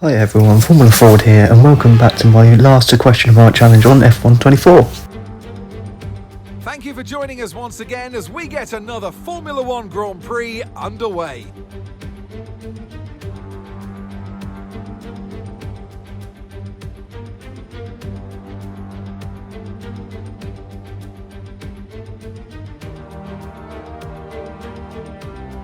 Hi everyone, Formula Ford here, and welcome back to my last question mark challenge on F1 24. Thank you for joining us once again as we get another Formula One Grand Prix underway.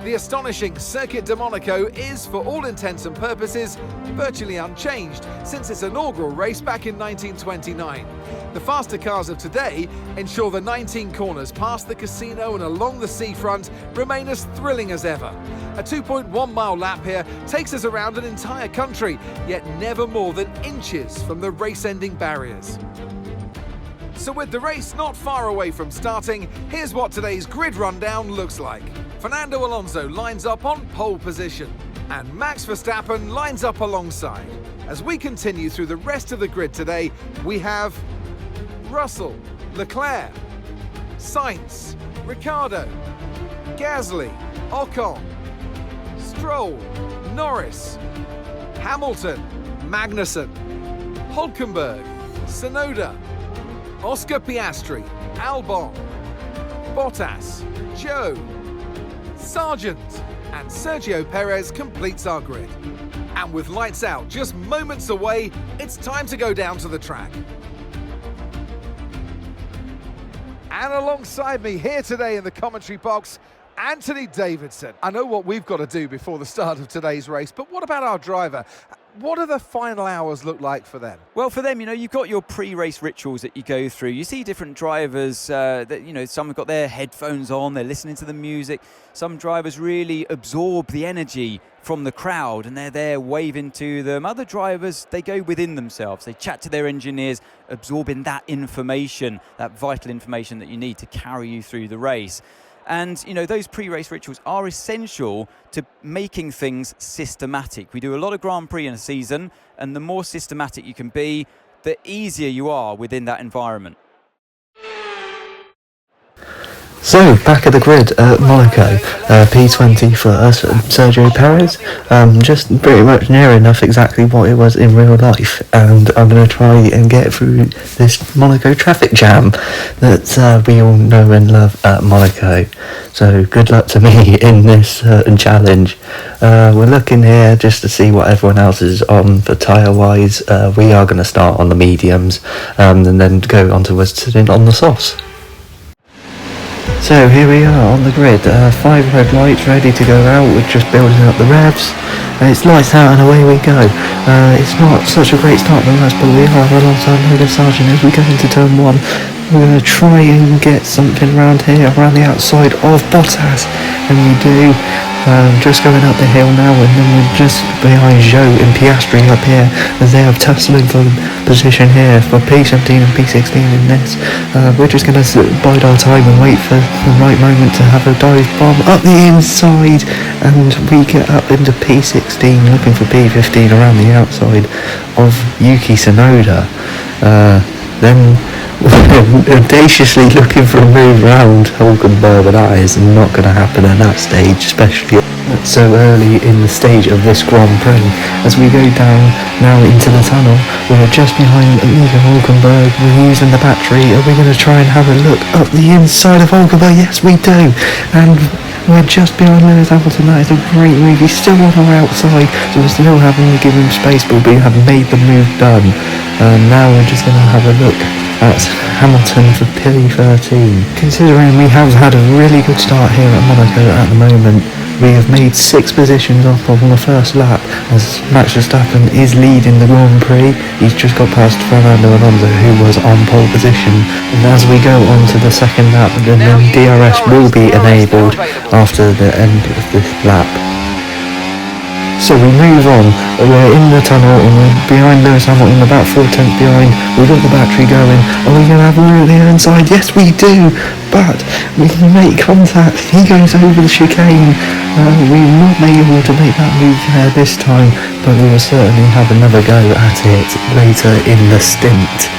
The astonishing Circuit de Monaco is, for all intents and purposes, virtually unchanged since its inaugural race back in 1929. The faster cars of today ensure the 19 corners past the casino and along the seafront remain as thrilling as ever. A 2.1 mile lap here takes us around an entire country, yet never more than inches from the race-ending barriers. So with the race not far away from starting, here's what today's grid rundown looks like. Fernando Alonso lines up on pole position, and Max Verstappen lines up alongside. As we continue through the rest of the grid today, we have Russell, Leclerc, Sainz, Ricciardo, Gasly, Ocon, Stroll, Norris, Hamilton, Magnussen, Hülkenberg, Tsunoda, Oscar Piastri, Albon, Bottas, Joe, Sargent, and Sergio Perez completes our grid. And with lights out just moments away, it's time to go down to the track. And alongside me here today in the commentary box, Anthony Davidson. I know what we've got to do before the start of today's race, but what about our driver? What do the final hours look like for them? Well, for them, you've got your pre-race rituals that you go through. You see different drivers that, some have got their headphones on, they're listening to the music. Some drivers really absorb the energy from the crowd and they're there waving to them. Other drivers, they go within themselves. They chat to their engineers, absorbing that information, that vital information that you need to carry you through the race. And, those pre-race rituals are essential to making things systematic. We do a lot of Grand Prix in a season, and the more systematic you can be, the easier you are within that environment. So, back at the grid at Monaco, P20 for us, Sergio Perez, just pretty much near enough exactly what it was in real life, and I'm going to try and get through this Monaco traffic jam that we all know and love at Monaco. So good luck to me in this challenge. We're looking here just to see what everyone else is on for tyre wise. We are going to start on the mediums and then go on to us sitting on the softs. So here we are on the grid, 5 red lights ready to go out. We're just building up the revs, it's lights out and away we go. It's not such a great start from us, but we are alongside Logan Sargent as we go into turn 1. We're going to try and get something around here, around the outside of Bottas, and we do. Just going up the hill now, and then we're just behind Joe and Piastri up here as they are tussling for position here for P17 and P16 in this. We're just going to bide our time and wait for the right moment to have a dive bomb up the inside, and we get up into P16 looking for P15 around the outside of Yuki Tsunoda. Then audaciously looking for a move round Hülkenberg, but that is not going to happen at that stage, especially so early in the stage of this Grand Prix. As we go down now into the tunnel, we're just behind Hülkenberg. We're using the battery. Are we going to try and have a look up the inside of Hülkenberg? Yes, we do. And we're just behind Lewis Hamilton. That is a great move. He's still on our outside, so we're still having to give him space, but we have made the move done. Now we're just going to have a look at Hamilton for P13. Considering we have had a really good start here at Monaco at the moment, we have made 6 positions up on the first lap as Max Verstappen is leading the Grand Prix. He's just got past Fernando Alonso, who was on pole position. And as we go on to the second lap, then DRS will be enabled after the end of this lap. So we move on, we're in the tunnel and we're behind Lewis Hamilton, about 4 tenths behind. We've got the battery going. Are we going to have a look there inside? Yes we do, but we can make contact. He goes over the chicane. We're not able to make that move there this time, but we will certainly have another go at it later in the stint.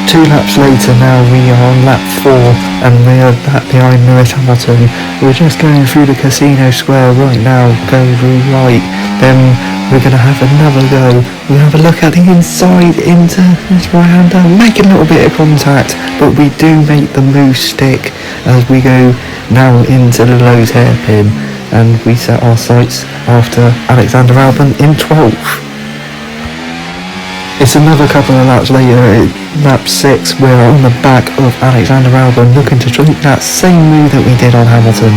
2 laps later now, we are on lap 4 and we are back behind Lewis Hamilton. We're just going through the casino square right now, going through right, then we're going to have another go. We'll have a look at the inside into this right-hander, make a little bit of contact, but we do make the move stick as we go now into the Lowe's hairpin, and we set our sights after Alexander Albon in 12th. It's another couple of laps later, lap 6, we're on the back of Alexander Albon looking to try that same move that we did on Hamilton.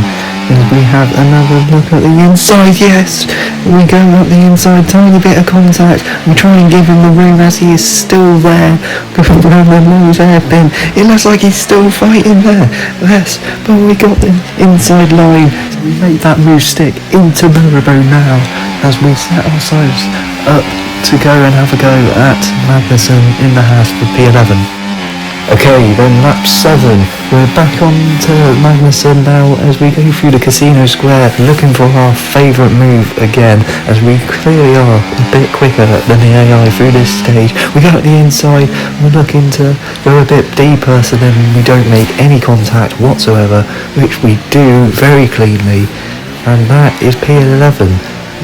And we have another look at the inside, yes! We go up the inside, tiny bit of contact, we try and give him the room as he is still there, going around the nose hairpin. It looks like he's still fighting there, yes, but we got the inside line, so we make that move stick into Monaco now, as we set ourselves up to go and have a go at Magnussen in the Haas for P11. Okay, then lap 7, we're back on to Magnussen now as we go through the casino square looking for our favourite move again, as we clearly are a bit quicker than the AI through this stage. We go at the inside, we're looking to go a bit deeper so then we don't make any contact whatsoever, which we do very cleanly, and that is P11.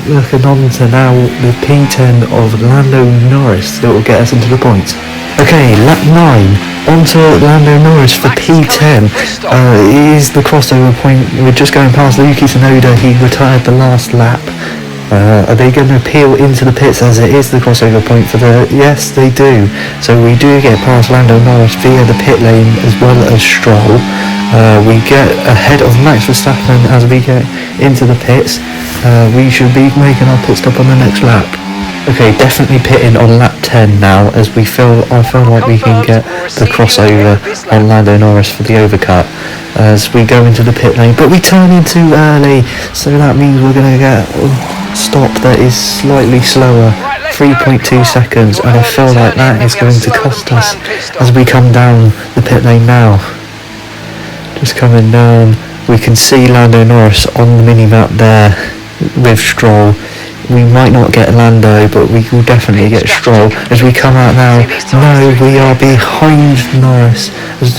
Looking on to now the P10 of Lando Norris that will get us into the points. Okay, lap 9, on to Lando Norris for P10. Is the crossover point. We're just going past Yuki Tsunoda, he retired the last lap. Are they going to peel into the pits as it is the crossover point for the... Yes, they do. So we do get past Lando Norris via the pit lane as well as Stroll. We get ahead of Max Verstappen as we get into the pits. We should be making our pit stop on the next lap. Okay, definitely pitting on lap 10 now, as I feel like we can get the crossover on Lando Norris for the overcut as we go into the pit lane, but we turn in too early, so that means we're going to get a stop that is slightly slower, 3.2 seconds, and I feel like that is going to cost us as we come down the pit lane now. Just coming down, we can see Lando Norris on the mini-map there with Stroll. We might not get Lando, but we will definitely get Stroll as we come out now. No, we are behind Norris.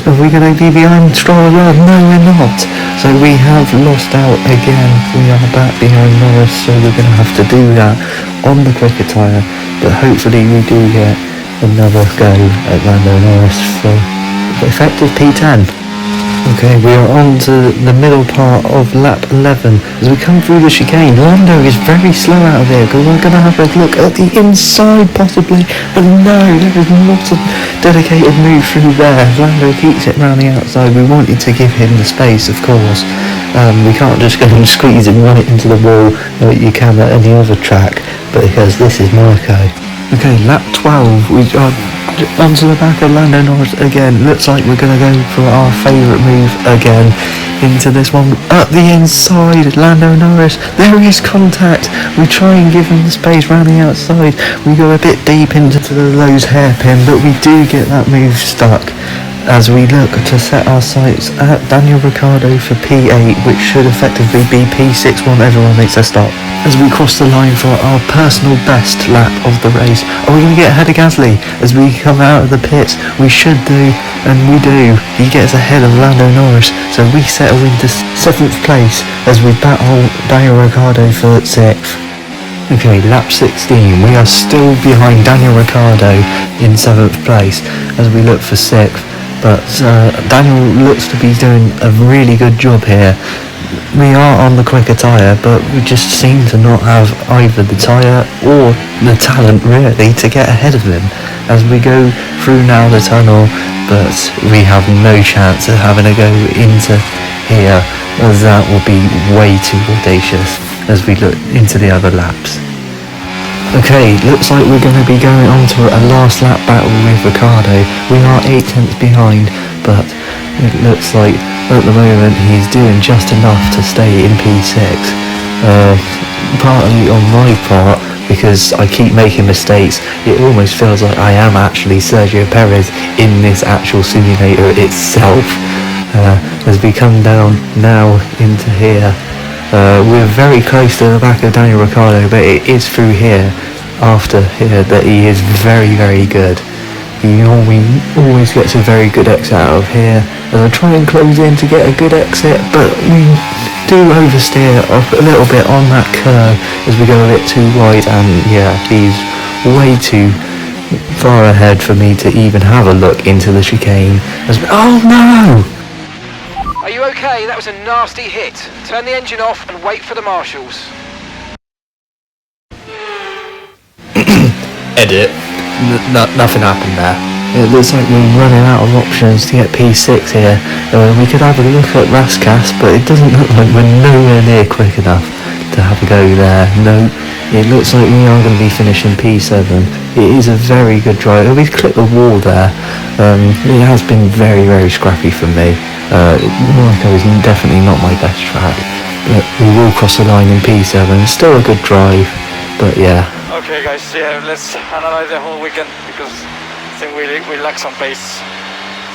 Are we going to be behind Stroll as well? No, we're not. So we have lost out again. We are back behind Norris, so we're going to have to do that on the quicker tyre. But hopefully we do get another go at Lando Norris for effective P10. Okay, we are on to the middle part of lap 11 as we come through the chicane. Lando is very slow out of here because we're going to have a look at the inside possibly, but no, there is not a dedicated move through there. Lando keeps it round the outside. We wanted to give him the space, of course. We can't just go and squeeze him right into the wall like you can at any other track, but because this is Monaco. Okay, lap 12, we are onto the back of Lando Norris again. Looks like we're going to go for our favourite move again into this one. At the inside, Lando Norris, there is contact. We try and give him the space round the outside. We go a bit deep into the Lowe's hairpin, but we do get that move stuck as we look to set our sights at Daniel Ricciardo for P8, which should effectively be P6 when everyone makes their stop. As we cross the line for our personal best lap of the race, are we going to get ahead of Gasly as we come out of the pits? We should do, and we do. He gets ahead of Lando Norris, so we settle into 7th place as we battle Daniel Ricciardo for 6th. Okay, lap 16, we are still behind Daniel Ricciardo in 7th place as we look for 6th. But Daniel looks to be doing a really good job here. We are on the quicker tyre, but we just seem to not have either the tyre or the talent really to get ahead of him as we go through now the tunnel, but we have no chance of having to go into here as that will be way too audacious as we look into the other laps. Okay, looks like we're going to be going on to a last lap battle with Ricciardo. We are 8 tenths behind, but it looks like at the moment he's doing just enough to stay in P6. Partly on my part, because I keep making mistakes, it almost feels like I am actually Sergio Perez in this actual simulator itself. As we come down now into here, we're very close to the back of Daniel Ricciardo, but it is through here, after here, that he is very, very good. he always gets a very good exit out of here. And I try and close in to get a good exit, but we do oversteer up a little bit on that curve as we go a bit too wide, and yeah, he's way too far ahead for me to even have a look into the chicane. Oh no! Are you okay? That was a nasty hit. Turn the engine off and wait for the marshals. Edit. Nothing happened there. It looks like we're running out of options to get P6 here. We could have a look at Raskas, but it doesn't look like we're nowhere near quick enough to have a go there. No, it looks like we are going to be finishing P7. It is a very good drive. We've clipped the wall there. It has been very, very scrappy for me. Monaco is definitely not my best track, but we will cross the line in P7. Still a good drive, but yeah. Okay guys, yeah, let's analyze the whole weekend, because I think we lack some pace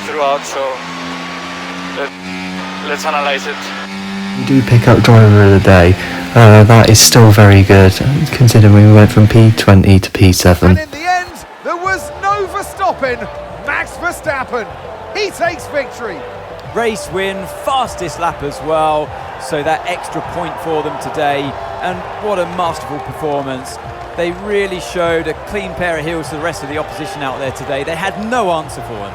throughout, so let's analyze it. We do pick up driver of the day. That is still very good, considering we went from P20 to P7. And in the end, there was no Verstappen. Max Verstappen, he takes victory. Race win, fastest lap as well, so that extra point for them today, and what a masterful performance. They really showed a clean pair of heels to the rest of the opposition out there today. They had no answer for them.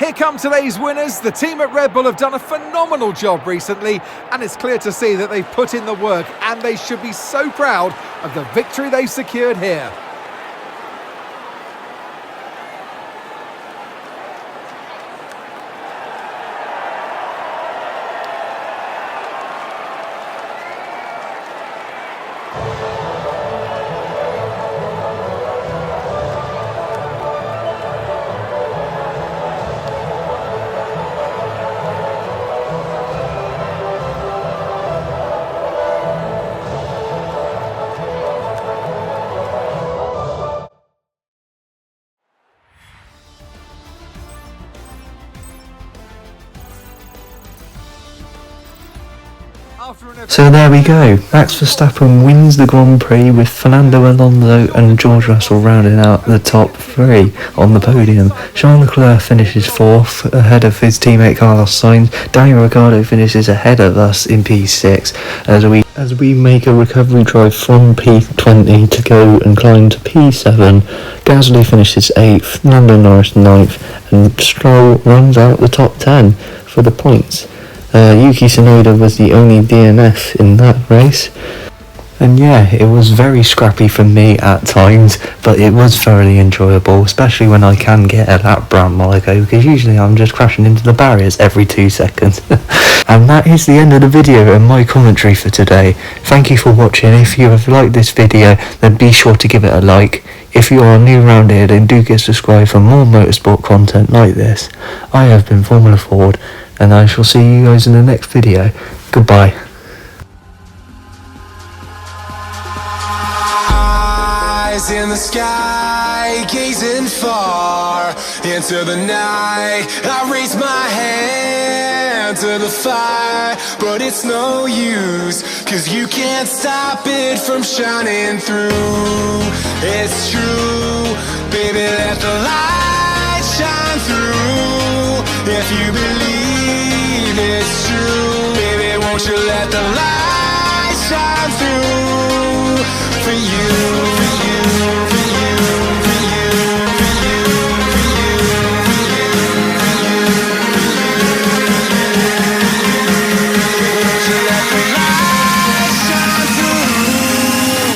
Here come today's winners. The team at Red Bull have done a phenomenal job recently, and it's clear to see that they've put in the work, and they should be so proud of the victory they've secured here. So there we go, Max Verstappen wins the Grand Prix with Fernando Alonso and George Russell rounding out the top three on the podium. Charles Leclerc finishes fourth ahead of his teammate Carlos Sainz. Daniel Ricciardo finishes ahead of us in P6 as we make a recovery drive from P20 to go and climb to P7. Gasly finishes 8th, Lando Norris 9th, and Stroll runs out the top 10 for the points. Yuki Tsunoda was the only DNF in that race, and yeah, it was very scrappy for me at times, but it was thoroughly enjoyable, especially when I can get a lap around Monaco, because usually I'm just crashing into the barriers every 2 seconds. And that is the end of the video and my commentary for today. Thank you for watching. If you have liked this video, then be sure to give it a like. If you are new around here, then do get subscribed for more motorsport content like this. I have been Formula Ford, and I shall see you guys in the next video. Goodbye. Eyes in the sky, gazing far into the night. I raise my hand to the fire, but it's no use, 'cause you can't stop it from shining through. It's true, baby, let the light shine through. If you believe it's true, baby, won't you let the light shine through for you?